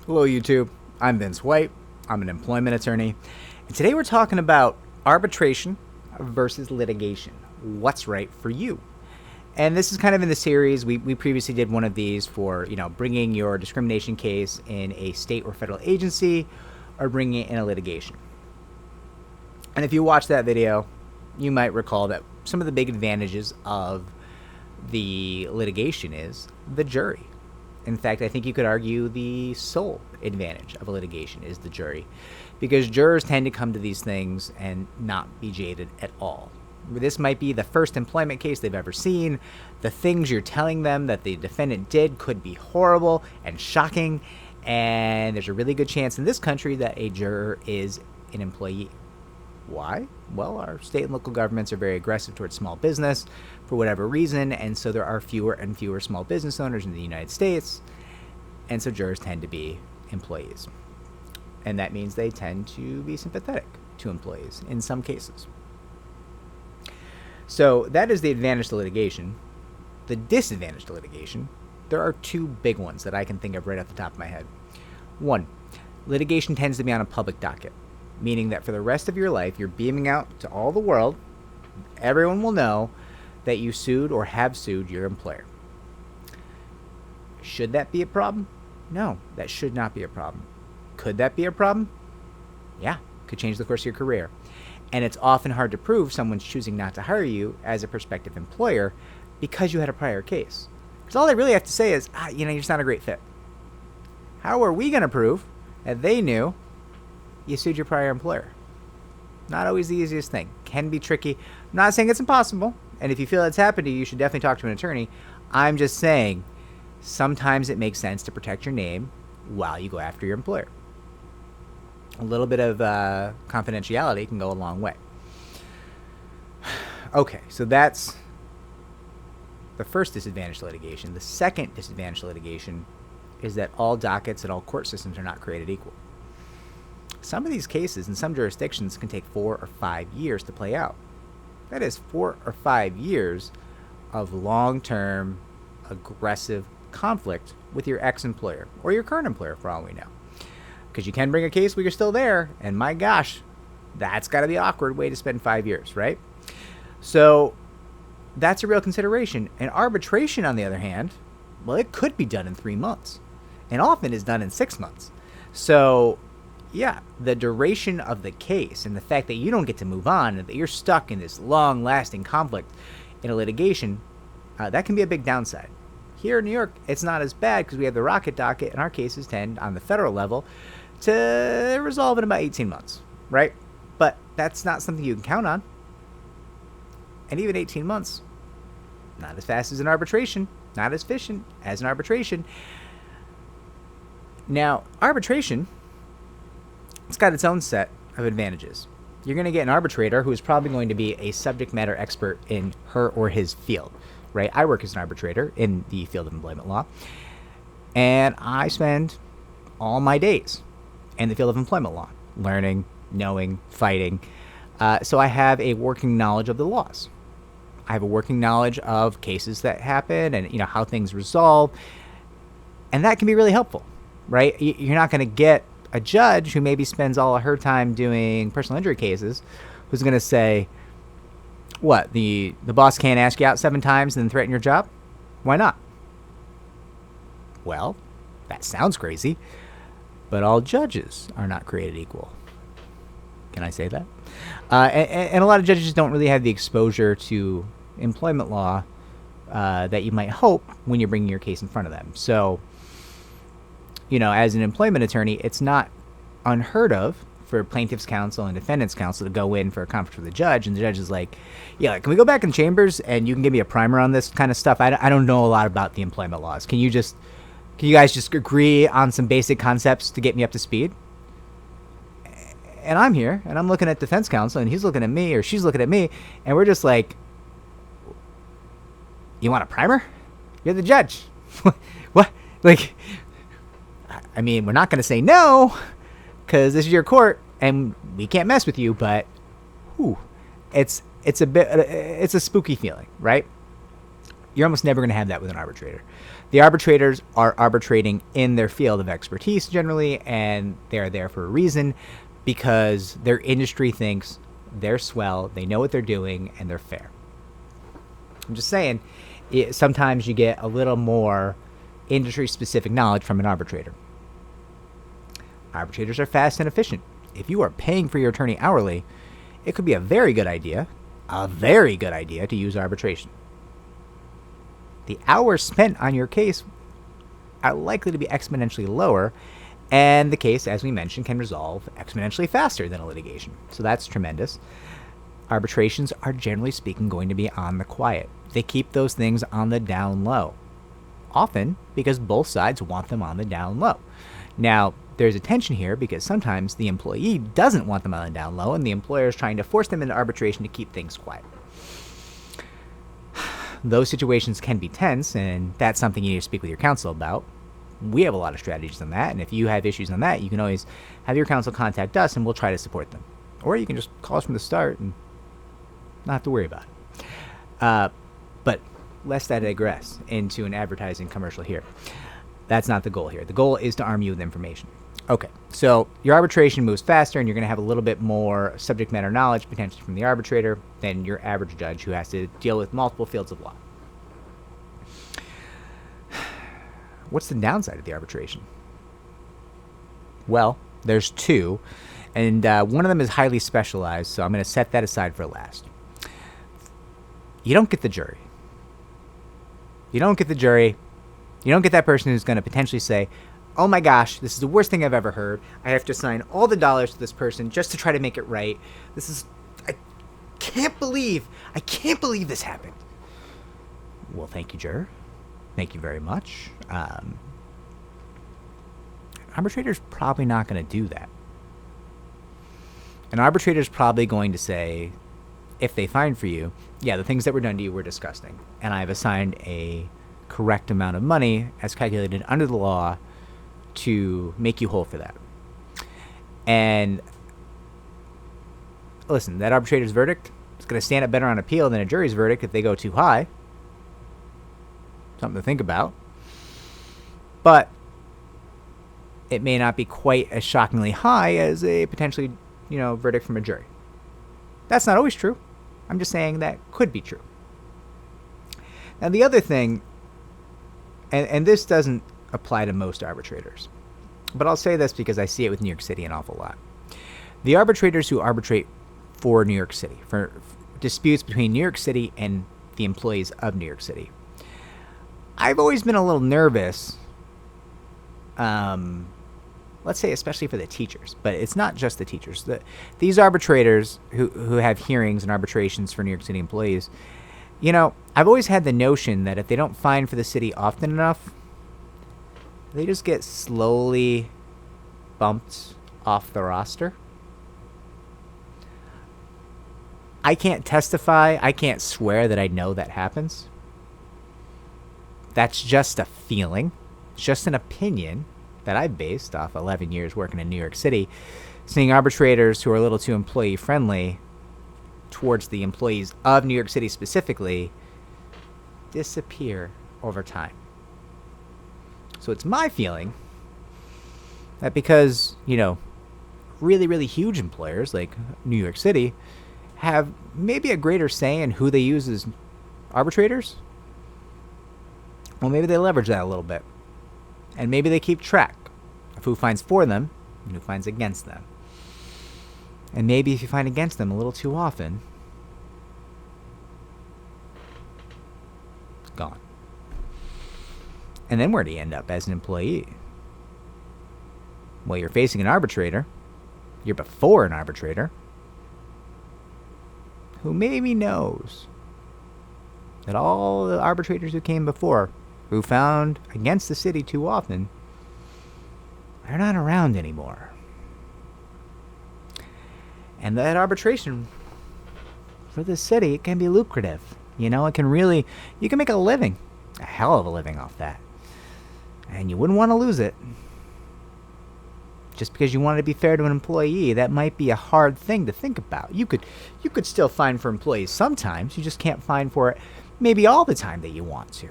Hello, YouTube. I'm Vince White. I'm an employment attorney. And today we're talking about arbitration versus litigation. What's right for you? And this is kind of in the series. We previously did one of these for, bringing your discrimination case in a state or federal agency or bringing it in a litigation. And if you watch that video, you might recall that some of the big advantages of the litigation is the jury. In fact, I think you could argue the sole advantage of a litigation is the jury, because jurors tend to come to these things and not be jaded at all. This might be the first employment case they've ever seen. The things you're telling them that the defendant did could be horrible and shocking, and there's a really good chance in this country that a juror is an employee. Why? Well, our state and local governments are very aggressive towards small business for whatever reason, and so there are fewer and fewer small business owners in the United States, and so jurors tend to be employees. And that means they tend to be sympathetic to employees in some cases. So that is the advantage to litigation. The disadvantage to litigation, there are two big ones that I can think of right off the top of my head. One, litigation tends to be on a public docket, meaning that for the rest of your life, you're beaming out to all the world. Everyone will know that you sued or have sued your employer. Should that be a problem? No, that should not be a problem. Could that be a problem? Yeah, could change the course of your career. And it's often hard to prove someone's choosing not to hire you as a prospective employer because you had a prior case. Because all they really have to say is, you're just not a great fit. How are we going to prove that they knew you sued your prior employer? Not always the easiest thing. Can be tricky. I'm not saying it's impossible. And if you feel it's happened to you, you should definitely talk to an attorney. I'm just saying sometimes it makes sense to protect your name while you go after your employer. A little bit of confidentiality can go a long way. Okay, so that's the first disadvantage to litigation. The second disadvantage to litigation is that all dockets and all court systems are not created equal. Some of these cases in some jurisdictions can take 4 or 5 years to play out. That is 4 or 5 years of long-term, aggressive conflict with your ex-employer or your current employer, for all we know. Because you can bring a case where you're still there, and my gosh, that's got to be an awkward way to spend 5 years, right? So that's a real consideration. And arbitration, on the other hand, well, it could be done in 3 months, and often is done in 6 months. So yeah, the duration of the case and the fact that you don't get to move on and that you're stuck in this long-lasting conflict in a litigation, that can be a big downside. Here in New York, it's not as bad because we have the rocket docket, and our cases tend, on the federal level, to resolve in about 18 months, right? But that's not something you can count on. And even 18 months, not as fast as an arbitration, not as efficient as an arbitration. Now, arbitration, it's got its own set of advantages. You're going to get an arbitrator who is probably going to be a subject matter expert in her or his field, right? I work as an arbitrator in the field of employment law, and I spend all my days in the field of employment law, learning, knowing, fighting. So I have a working knowledge of the laws. I have a working knowledge of cases that happen and how things resolve, and that can be really helpful, right? You're not going to get a judge who maybe spends all of her time doing personal injury cases who's going to say, what, the boss can't ask you out 7 times and then threaten your job? Why not? Well, that sounds crazy, but all judges are not created equal. Can I say that? And a lot of judges don't really have the exposure to employment law that you might hope when you're bringing your case in front of them. So, as an employment attorney, it's not unheard of for plaintiff's counsel and defendant's counsel to go in for a conference with the judge, and the judge is like, yeah, can we go back in chambers and you can give me a primer on this kind of stuff? I don't know a lot about the employment laws. Can you guys just agree on some basic concepts to get me up to speed? And I'm here, and I'm looking at defense counsel, and he's looking at me, or she's looking at me, and we're just like, you want a primer? You're the judge. What? Like, I mean, we're not going to say no, because this is your court, and we can't mess with you, but it's a spooky feeling, right? You're almost never going to have that with an arbitrator. The arbitrators are arbitrating in their field of expertise generally, and they're there for a reason, because their industry thinks they're swell, they know what they're doing, and they're fair. I'm just saying, sometimes you get a little more industry-specific knowledge from an arbitrator. Arbitrators are fast and efficient. If you are paying for your attorney hourly, it could be a very good idea to use arbitration. The hours spent on your case are likely to be exponentially lower, and the case, as we mentioned, can resolve exponentially faster than a litigation. So that's tremendous. Arbitrations are generally speaking going to be on the quiet. They keep those things on the down low, often because both sides want them on the down low. Now, there's a tension here because sometimes the employee doesn't want them on the down low, and the employer is trying to force them into arbitration to keep things quiet. Those situations can be tense, and that's something you need to speak with your counsel about. We have a lot of strategies on that, and if you have issues on that, you can always have your counsel contact us, and we'll try to support them. Or you can just call us from the start and not have to worry about it. But lest I digress into an advertising commercial here. That's not the goal here. The goal is to arm you with information. Okay, so your arbitration moves faster, and you're going to have a little bit more subject matter knowledge, potentially from the arbitrator, than your average judge who has to deal with multiple fields of law. What's the downside of the arbitration? Well, there's two, and one of them is highly specialized, so I'm going to set that aside for last. You don't get the jury. You don't get the jury. You don't get that person who's going to potentially say, oh my gosh, this is the worst thing I've ever heard. I have to assign all the dollars to this person just to try to make it right. I can't believe this happened. Well, thank you, juror. Thank you very much. Arbitrator's probably not going to do that. An arbitrator's probably going to say, if they find for you, yeah, the things that were done to you were disgusting, and I've assigned a correct amount of money as calculated under the law to make you whole for that. And listen, that arbitrator's verdict is going to stand up better on appeal than a jury's verdict if they go too high. Something to think about. But it may not be quite as shockingly high as a potentially, verdict from a jury. That's not always true. I'm just saying that could be true. Now, the other thing, and this doesn't apply to most arbitrators, but I'll say this because I see it with New York City an awful lot. The arbitrators who arbitrate for New York City, for disputes between New York City and the employees of New York City, I've always been a little nervous, let's say especially for the teachers, but it's not just the teachers. These arbitrators who have hearings and arbitrations for New York City employees, I've always had the notion that if they don't fine for the city often enough, they just get slowly bumped off the roster. I can't testify. I can't swear that I know that happens. That's just a feeling. It's just an opinion that I've based off 11 years working in New York City, seeing arbitrators who are a little too employee friendly towards the employees of New York City specifically disappear over time. So it's my feeling that because, really, really huge employers like New York City have maybe a greater say in who they use as arbitrators, well, maybe they leverage that a little bit. And maybe they keep track of who finds for them and who finds against them. And maybe if you find against them a little too often, it's gone. And then where do you end up as an employee? Well, you're facing an arbitrator. You're before an arbitrator who maybe knows that all the arbitrators who came before, who found against the city too often, they're not around anymore. And that arbitration for the city, it can be lucrative. It can really, you can make a living, a hell of a living off that. And you wouldn't want to lose it. Just because you want to be fair to an employee, that might be a hard thing to think about. You could still fine for employees sometimes. You just can't fine for it maybe all the time that you want to.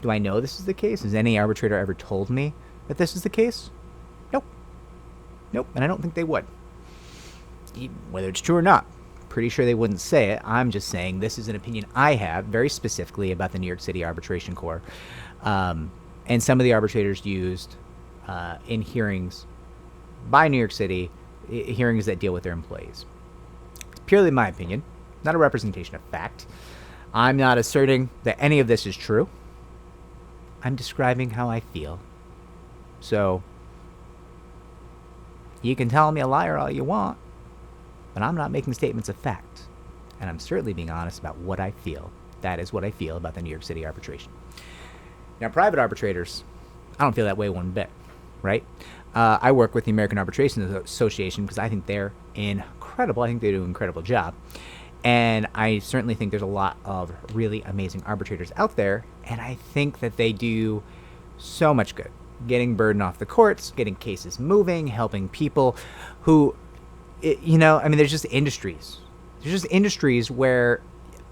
Do I know this is the case? Has any arbitrator ever told me that this is the case? Nope. Nope, and I don't think they would. Whether it's true or not, pretty sure they wouldn't say it. I'm just saying this is an opinion I have very specifically about the New York City Arbitration Corps. And some of the arbitrators used in hearings by New York City, hearings that deal with their employees. It's purely my opinion, not a representation of fact. I'm not asserting that any of this is true. I'm describing how I feel. So, you can tell me a liar all you want, but I'm not making statements of fact. And I'm certainly being honest about what I feel. That is what I feel about the New York City arbitration. Now, private arbitrators, I don't feel that way one bit, right? I work with the American Arbitration Association because I think they're incredible. I think they do an incredible job. And I certainly think there's a lot of really amazing arbitrators out there. And I think that they do so much good. Getting burden off the courts, getting cases moving, helping people who, there's just industries. There's just industries where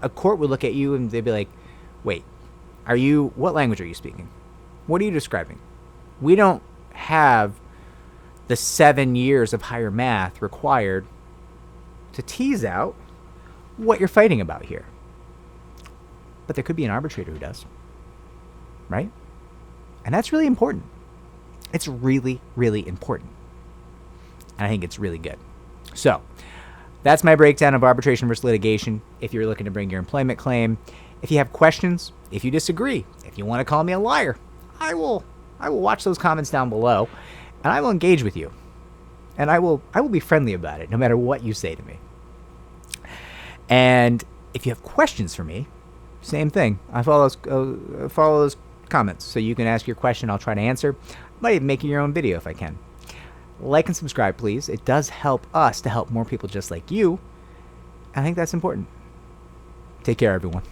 a court would look at you and they'd be like, wait, what language are you speaking? What are you describing? We don't have the 7 years of higher math required to tease out what you're fighting about here. But there could be an arbitrator who does, right? And that's really important. It's really, really important. And I think it's really good. So, that's my breakdown of arbitration versus litigation. If you're looking to bring your employment claim, if you have questions, if you disagree, if you want to call me a liar, I will watch those comments down below, and I will engage with you. And I will be friendly about it, no matter what you say to me. And if you have questions for me, same thing. I follow those comments, so you can ask your question. I'll try to answer. I might even make your own video if I can. Like and subscribe, please. It does help us to help more people just like you. I think that's important. Take care, everyone.